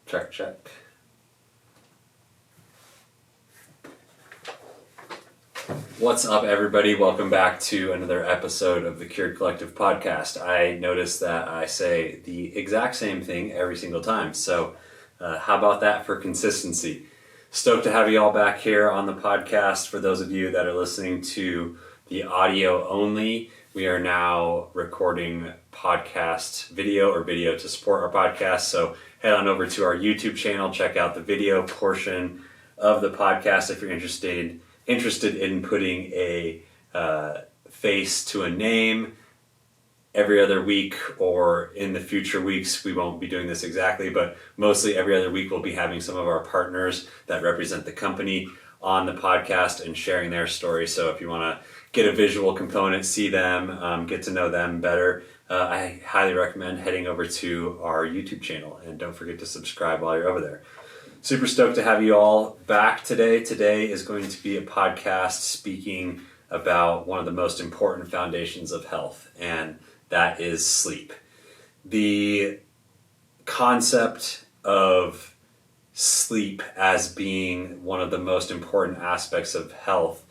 Check, check. What's up, everybody? Welcome back to another episode of the Cured Collective podcast. I noticed that I say the exact same thing every single time, so how about that for consistency? Stoked to have you all back here on the podcast. For those of you that are listening to the audio only, we are now recording podcast video or video to support our podcast, so head on over to our YouTube channel, check out the video portion of the podcast if you're interested in putting a face to a name. Every other week or in the future weeks, we won't be doing this exactly, but mostly every other week we'll be having some of our partners that represent the company on the podcast and sharing their story. So if you want to get a visual component, see them, get to know them better, I highly recommend heading over to our YouTube channel, and don't forget to subscribe while you're over there. Super stoked to have you all back today. Today is going to be a podcast speaking about one of the most important foundations of health, and that is sleep. The concept of sleep as being one of the most important aspects of health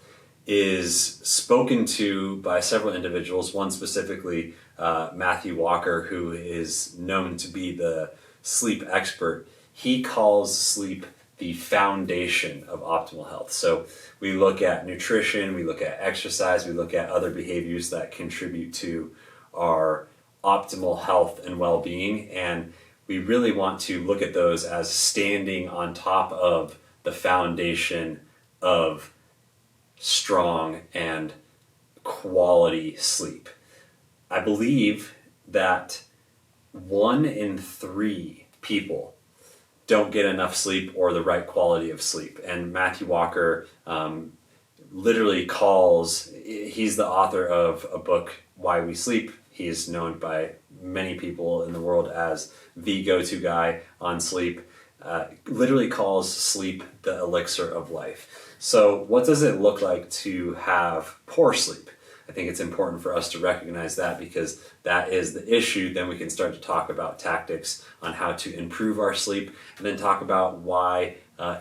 is spoken to by several individuals, one specifically Matthew Walker, who is known to be the sleep expert. He calls sleep the foundation of optimal health. So we look at nutrition, we look at exercise, we look at other behaviors that contribute to our optimal health and well-being, and we really want to look at those as standing on top of the foundation of strong and quality sleep. I believe that 1 in 3 people don't get enough sleep or the right quality of sleep. And Matthew Walker literally he's the author of a book, Why We Sleep. He is known by many people in the world as the go-to guy on sleep. Literally calls sleep the elixir of life. So what does it look like to have poor sleep? I think it's important for us to recognize that, because that is the issue. Then we can start to talk about tactics on how to improve our sleep, and then talk about why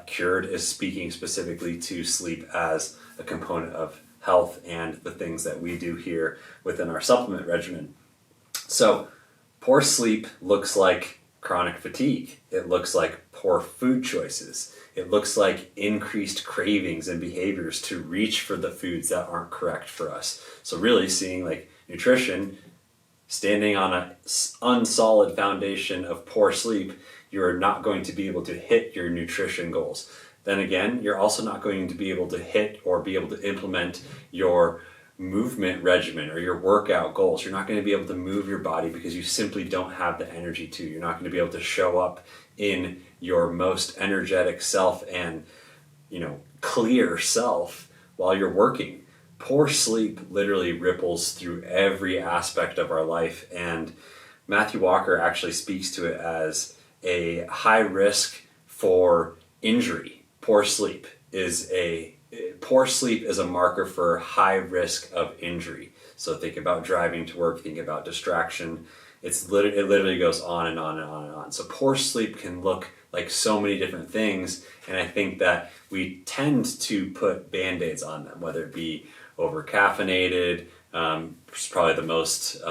Cured is speaking specifically to sleep as a component of health and the things that we do here within our supplement regimen. So poor sleep looks like chronic fatigue. It looks like poor food choices. It looks like increased cravings and behaviors to reach for the foods that aren't correct for us. So really seeing like nutrition standing on an unsolid foundation of poor sleep, you're not going to be able to hit your nutrition goals. Then again, you're also not going to be able to hit or be able to implement your movement regimen or your workout goals. You're not going to be able to move your body because you simply don't have the energy to. You're not going to be able to show up in your most energetic self and, clear self while you're working. Poor sleep literally ripples through every aspect of our life, and Matthew Walker actually speaks to it as a high risk for injury. Poor sleep is a marker for high risk of injury. So think about driving to work, think about distraction. It literally goes on and on and on and on. So poor sleep can look like so many different things, and I think that we tend to put band-aids on them, whether it be over caffeinated, which is probably the most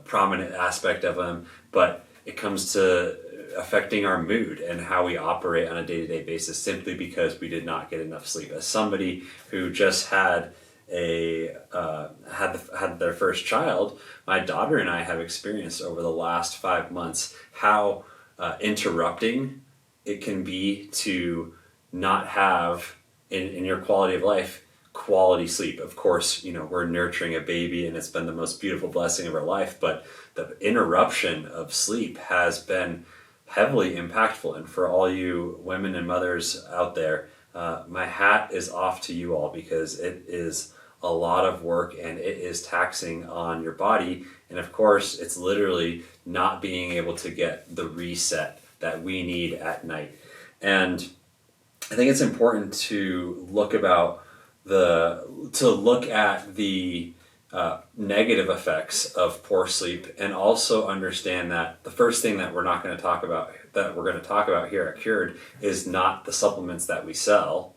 prominent aspect of them, but it comes to affecting our mood and how we operate on a day-to-day basis simply because we did not get enough sleep. As somebody who just had their first child, my daughter and I have experienced over the last 5 months how interrupting it can be to not have in your quality of life quality sleep. Of course, we're nurturing a baby and it's been the most beautiful blessing of our life, but the interruption of sleep has been heavily impactful. And for all you women and mothers out there, my hat is off to you all, because it is a lot of work and it is taxing on your body. And of course, it's literally not being able to get the reset that we need at night. And I think it's important to look at the negative effects of poor sleep, and also understand that the first thing that we're going to talk about here at Cured is not the supplements that we sell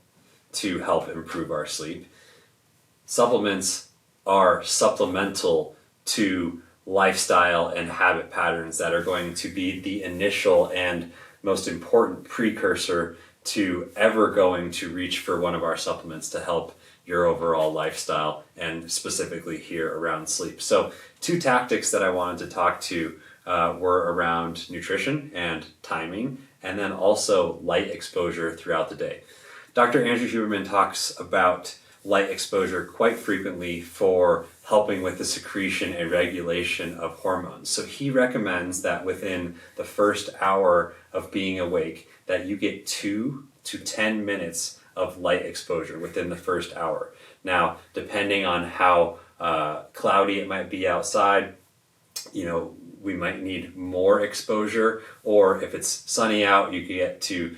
to help improve our sleep. Supplements are supplemental to lifestyle and habit patterns that are going to be the initial and most important precursor to ever going to reach for one of our supplements to help your overall lifestyle, and specifically here around sleep. So 2 tactics that I wanted to talk to were around nutrition and timing, and then also light exposure throughout the day. Dr. Andrew Huberman talks about light exposure quite frequently for helping with the secretion and regulation of hormones. So he recommends that within the first hour of being awake, that you get 2 to 10 minutes of light exposure within the first hour. Now, depending on how cloudy it might be outside, we might need more exposure, or if it's sunny out, you can get to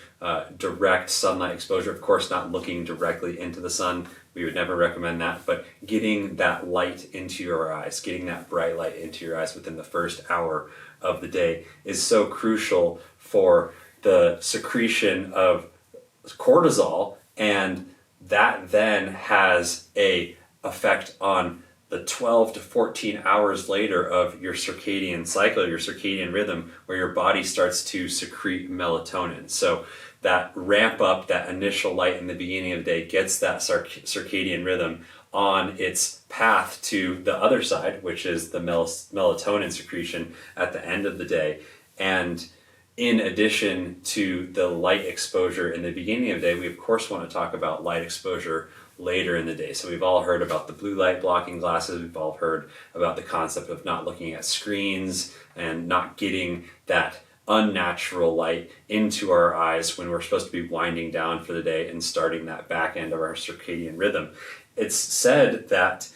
direct sunlight exposure. Of course, not looking directly into the sun. We would never recommend that, but getting that light into your eyes, getting that bright light into your eyes within the first hour of the day is so crucial for the secretion of cortisol, and that then has a effect on the 12 to 14 hours later of your circadian cycle, your circadian rhythm, where your body starts to secrete melatonin. So that ramp up, that initial light in the beginning of the day gets that circadian rhythm on its path to the other side, which is the melatonin secretion at the end of the day. And in addition to the light exposure in the beginning of the day, we of course want to talk about light exposure later in the day. So we've all heard about the blue light blocking glasses. We've all heard about the concept of not looking at screens and not getting that unnatural light into our eyes when we're supposed to be winding down for the day and starting that back end of our circadian rhythm. It's said that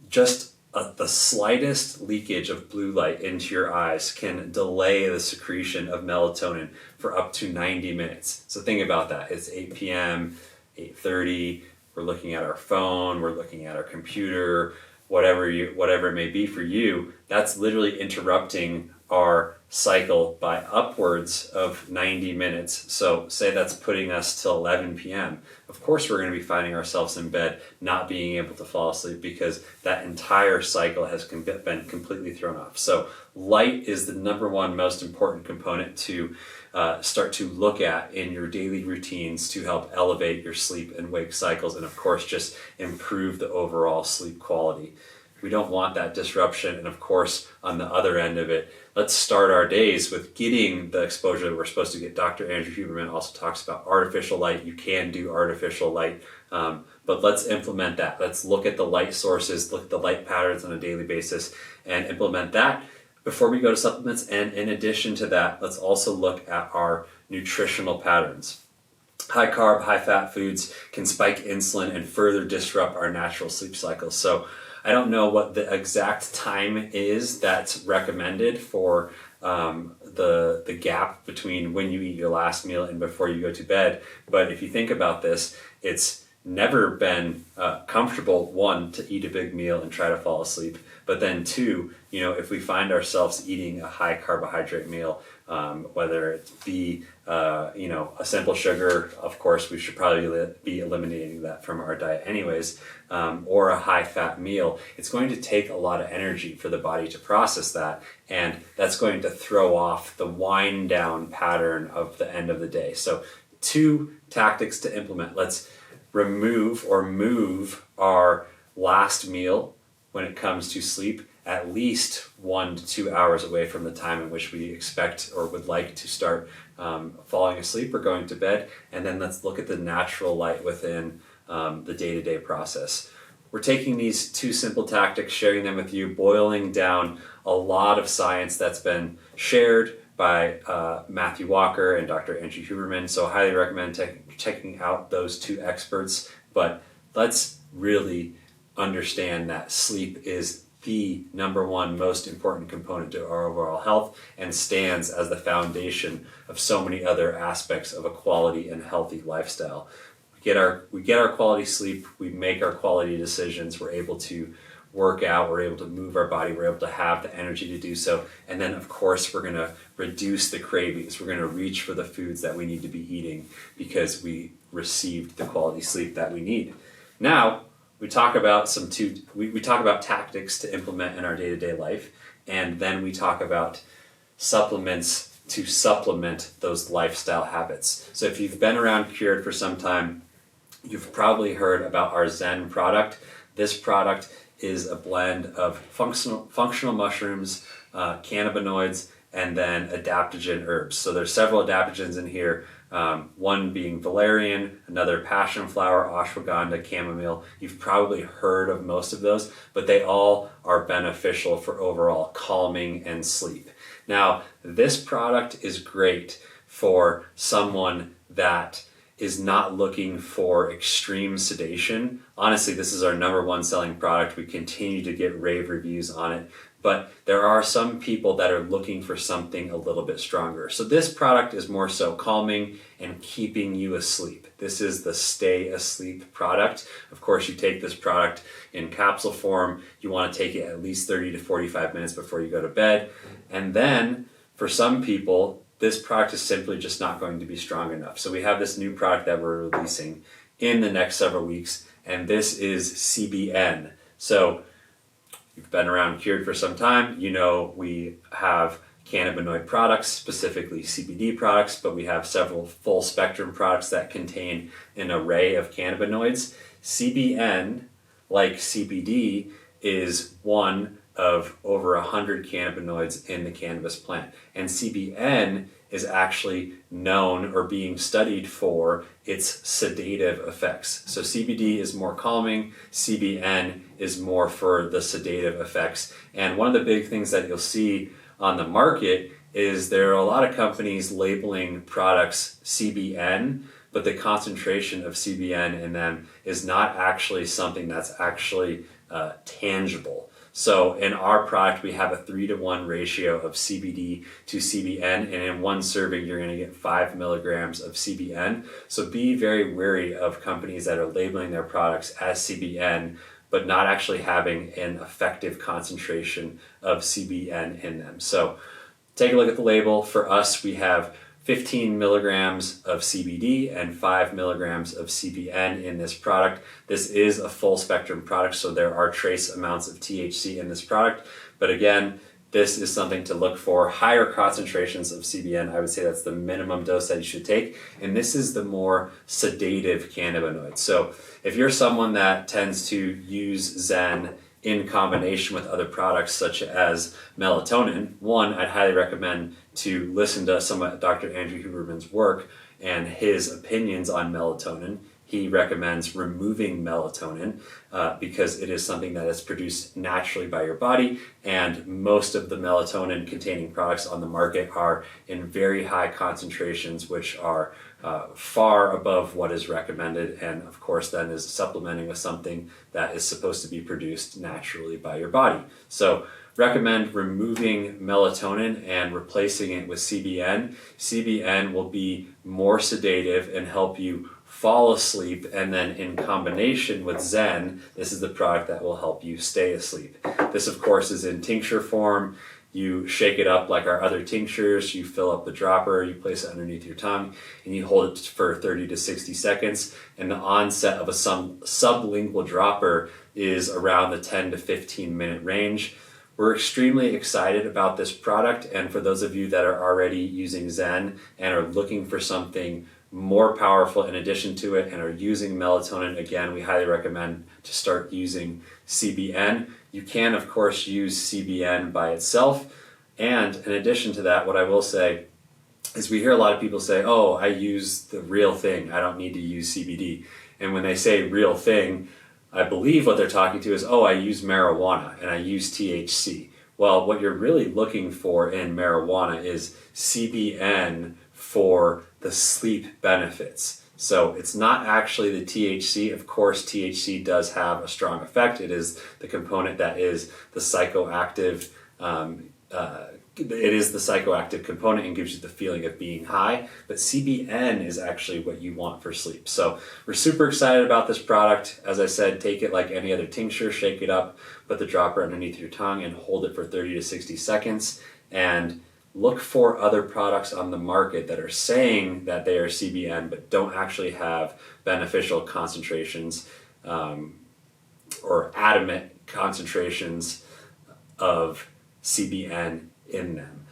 just the slightest leakage of blue light into your eyes can delay the secretion of melatonin for up to 90 minutes. So think about that. It's 8 p.m., 8:30, we're looking at our phone, we're looking at our computer, whatever it may be for you. That's literally interrupting our cycle by upwards of 90 minutes. So say that's putting us till 11 p.m. Of course, we're going to be finding ourselves in bed not being able to fall asleep because that entire cycle has been completely thrown off. So light is the number one most important component to start to look at in your daily routines to help elevate your sleep and wake cycles, and of course just improve the overall sleep quality. We don't want that disruption, and of course on the other end of it, let's start our days with getting the exposure that we're supposed to get. Dr. Andrew Huberman also talks about artificial light. You can do artificial light, but let's implement that. Let's look at the light sources, look at the light patterns on a daily basis, and implement that before we go to supplements. And in addition to that, let's also look at our nutritional patterns. High carb, high fat foods can spike insulin and further disrupt our natural sleep cycles. So I don't know what the exact time is that's recommended for the gap between when you eat your last meal and before you go to bed. But if you think about this, it's never been comfortable, one, to eat a big meal and try to fall asleep. But then two, if we find ourselves eating a high carbohydrate meal, whether it be a simple sugar, of course we should probably be eliminating that from our diet anyways, or a high fat meal, it's going to take a lot of energy for the body to process that, and that's going to throw off the wind down pattern of the end of the day. So 2 tactics to implement. Let's remove or move our last meal when it comes to sleep at least 1 to 2 hours away from the time in which we expect or would like to start falling asleep or going to bed. And then let's look at the natural light within the day-to-day process. We're taking these 2 simple tactics, sharing them with you, boiling down a lot of science that's been shared by Matthew Walker and Dr. Andrew Huberman. So I highly recommend checking out those 2 experts. But let's really understand that sleep is the number one most important component to our overall health and stands as the foundation of so many other aspects of a quality and healthy lifestyle. We get our quality sleep, we make our quality decisions, we're able to work out, we're able to move our body, we're able to have the energy to do so. And then of course we're going to reduce the cravings. We're going to reach for the foods that we need to be eating because we received the quality sleep that we need. Now we talk about we talk about tactics to implement in our day-to-day life, and then we talk about supplements to supplement those lifestyle habits. So if you've been around Cured for some time, you've probably heard about our Zen product. This product is a blend of functional mushrooms, cannabinoids, and then adaptogen herbs. So there's several adaptogens in here, one being valerian, another passion flower, ashwagandha, chamomile. You've probably heard of most of those, but they all are beneficial for overall calming and sleep. Now, this product is great for someone that is not looking for extreme sedation. Honestly, this is our number one selling product. We continue to get rave reviews on it, but there are some people that are looking for something a little bit stronger. So this product is more so calming and keeping you asleep. This is the stay asleep product. Of course, you take this product in capsule form. You want to take it at least 30 to 45 minutes before you go to bed. And then for some people, this product is simply just not going to be strong enough. So we have this new product that we're releasing in the next several weeks, and this is CBN. So you've been around Cured for some time, you know we have cannabinoid products, specifically CBD products, but we have several full spectrum products that contain an array of cannabinoids. CBN, like CBD, is one of over 100 cannabinoids in the cannabis plant. And CBN is actually known or being studied for its sedative effects. So CBD is more calming, CBN is more for the sedative effects. And one of the big things that you'll see on the market is there are a lot of companies labeling products CBN, but the concentration of CBN in them is not actually something that's actually tangible. So in our product, we have a 3-to-1 ratio of CBD to CBN, and in one serving, you're going to get 5 milligrams of CBN. So be very wary of companies that are labeling their products as CBN, but not actually having an effective concentration of CBN in them. So take a look at the label. For us, we have 15 milligrams of CBD and 5 milligrams of CBN in this product. This is a full spectrum product, so there are trace amounts of THC in this product. But again, this is something to look for. Higher concentrations of CBN, I would say that's the minimum dose that you should take. And this is the more sedative cannabinoid. So if you're someone that tends to use Zen in combination with other products such as melatonin, one, I'd highly recommend to listen to some of Dr. Andrew Huberman's work and his opinions on melatonin. He recommends removing melatonin because it is something that is produced naturally by your body, and most of the melatonin containing products on the market are in very high concentrations, which are far above what is recommended, and of course then is supplementing with something that is supposed to be produced naturally by your body. So recommend removing melatonin and replacing it with CBN. CBN will be more sedative and help you fall asleep, and then in combination with Zen, this is the product that will help you stay asleep. This of course is in tincture form. You shake it up like our other tinctures, you fill up the dropper, you place it underneath your tongue, and you hold it for 30 to 60 seconds. And the onset of a sublingual dropper is around the 10 to 15 minute range. We're extremely excited about this product, and for those of you that are already using Zen and are looking for something more powerful in addition to it and are using melatonin, again, we highly recommend to start using CBN. You can, of course, use CBN by itself. And in addition to that, what I will say is we hear a lot of people say, oh, I use the real thing, I don't need to use CBD. And when they say real thing, I believe what they're talking to is, oh, I use marijuana and I use THC. Well, what you're really looking for in marijuana is CBN for the sleep benefits. So it's not actually the THC. Of course, THC does have a strong effect. It is the component that is the psychoactive it is the psychoactive component and gives you the feeling of being high, but CBN is actually what you want for sleep. So we're super excited about this product. As I said, take it like any other tincture, shake it up, put the dropper underneath your tongue and hold it for 30 to 60 seconds, and look for other products on the market that are saying that they are CBN but don't actually have beneficial concentrations or adamant concentrations of CBN in them.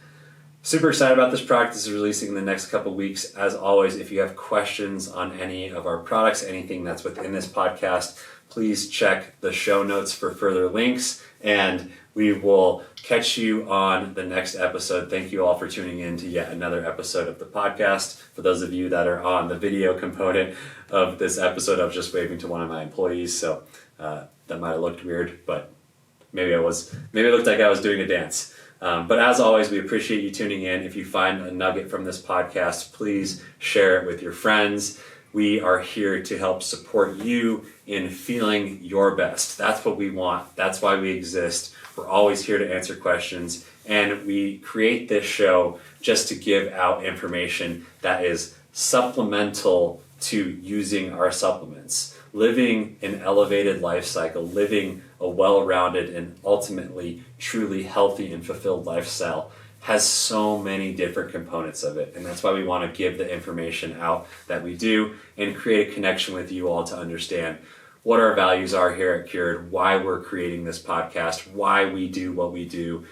Super excited about this product. This is releasing in the next couple weeks. As always, if you have questions on any of our products, anything that's within this podcast, please check the show notes for further links, and we will catch you on the next episode. Thank you all for tuning in to yet another episode of the podcast. For those of you that are on the video component of this episode, I was just waving to one of my employees, so that might have looked weird, but maybe it looked like I was doing a dance. But as always, we appreciate you tuning in. If you find a nugget from this podcast, please share it with your friends. We are here to help support you in feeling your best. That's what we want. That's why we exist. We're always here to answer questions, and we create this show just to give out information that is supplemental to using our supplements. Living an elevated life cycle, living a well-rounded and ultimately truly healthy and fulfilled lifestyle has so many different components of it. And that's why we want to give the information out that we do and create a connection with you all to understand what our values are here at Cured, why we're creating this podcast, why we do what we do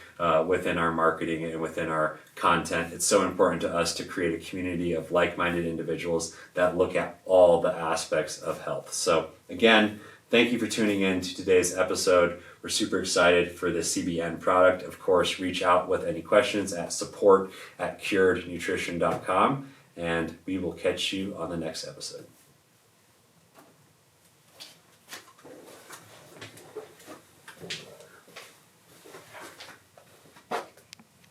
within our marketing and within our content. It's so important to us to create a community of like-minded individuals that look at all the aspects of health. So again, thank you for tuning in to today's episode. We're super excited for the CBN product. Of course, reach out with any questions at support@curednutrition.com, and we will catch you on the next episode.